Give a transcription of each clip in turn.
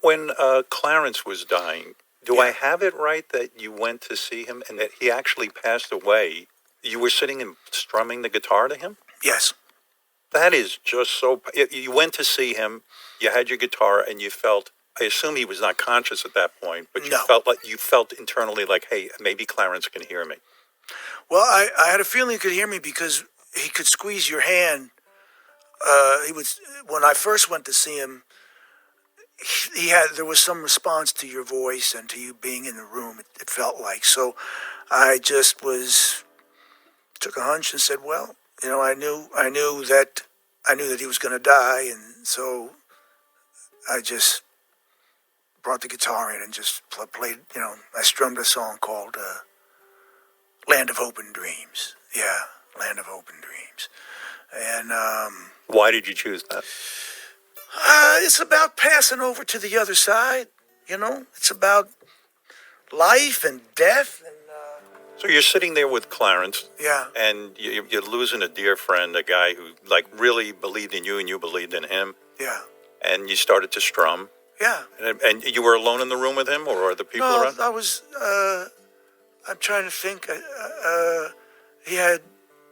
When Clarence was dying, do I Yeah. have it right that you went to see him and that he actually passed away? You were sitting and strumming the guitar to him? Yes. That is just so. You went to see him, you had your guitar, and you felt. I assume he was not conscious at that point, but No. you felt internally like, hey, maybe Clarence can hear me. Well, I had a feeling he could hear me because he could squeeze your hand. He was when I first went to see him. There was some response to your voice and to you being in the room. It felt like so. I just took a hunch and said, well, I knew that he was going to die, and so I just brought the guitar in and just played. I strummed a song called "Land of Hope and Dreams." Yeah, "Land of Hope and Dreams," and Why did you choose that? it's about passing over to the other side. It's about life and death, and So you're sitting there with Clarence, yeah, and you're losing a dear friend, a guy who really believed in you, and you believed in him, yeah, and you started to strum, yeah. and you were alone in the room with him, or are the people No, around? I was. I'm trying to think. He had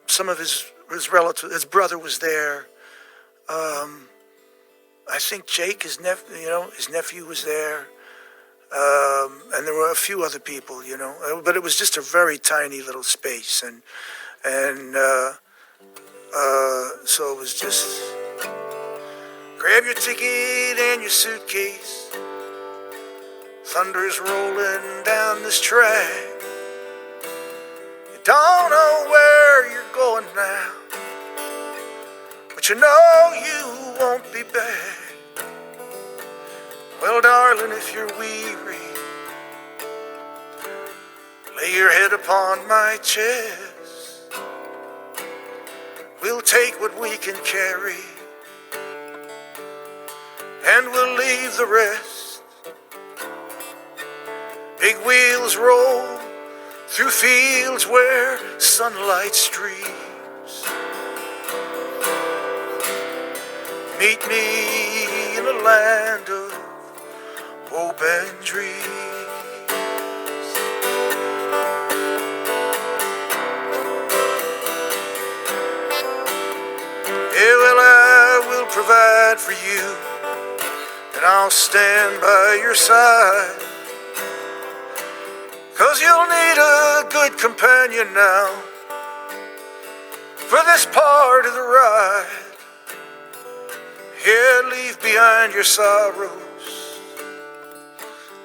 some of his relatives. His brother was there. I think Jake, his nephew was there. And there were a few other people, but it was just a very tiny little space, and so it was just grab your ticket and your suitcase. Thunder's rolling down this track. You don't know where you're going now, but you know you won't be back. Well, darling, if you're weary, lay your head upon my chest. We'll take what we can carry, and we'll leave the rest. Big wheels roll through fields where sunlight streams. Meet me in a land of hope and dreams. Yeah, well, I will provide for you, and I'll stand by your side. 'Cause you'll need a good companion now for this part of the ride. Yeah, leave behind your sorrows.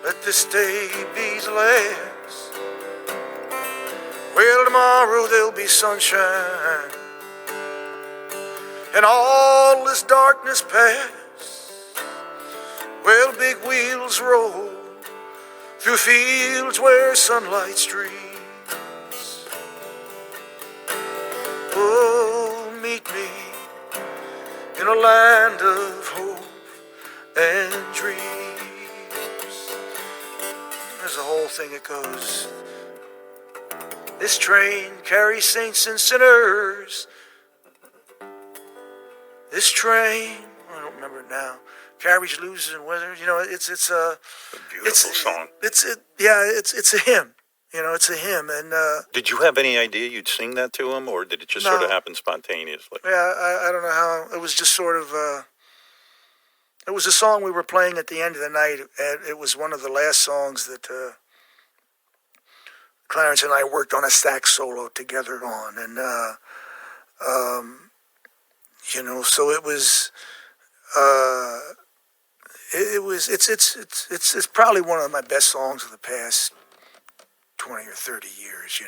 Let this day be the last. Well, tomorrow there'll be sunshine, and all this darkness pass. Well, big wheels roll through fields where sunlight streams. Oh, meet me in a land of hope and dreams. There's a whole thing that goes. This train carries saints and sinners. This train, I don't remember it now, carries losers and winners. It's a Beautiful song. It's a hymn. It's a hymn, and Did you have any idea you'd sing that to him, or did it just sort of no. happen spontaneously? Yeah, I don't know how. It was just sort of. It was a song we were playing at the end of the night. It was one of the last songs that Clarence and I worked on a sax solo together on, and so it was. It's probably one of my best songs of the past 20 or 30 years.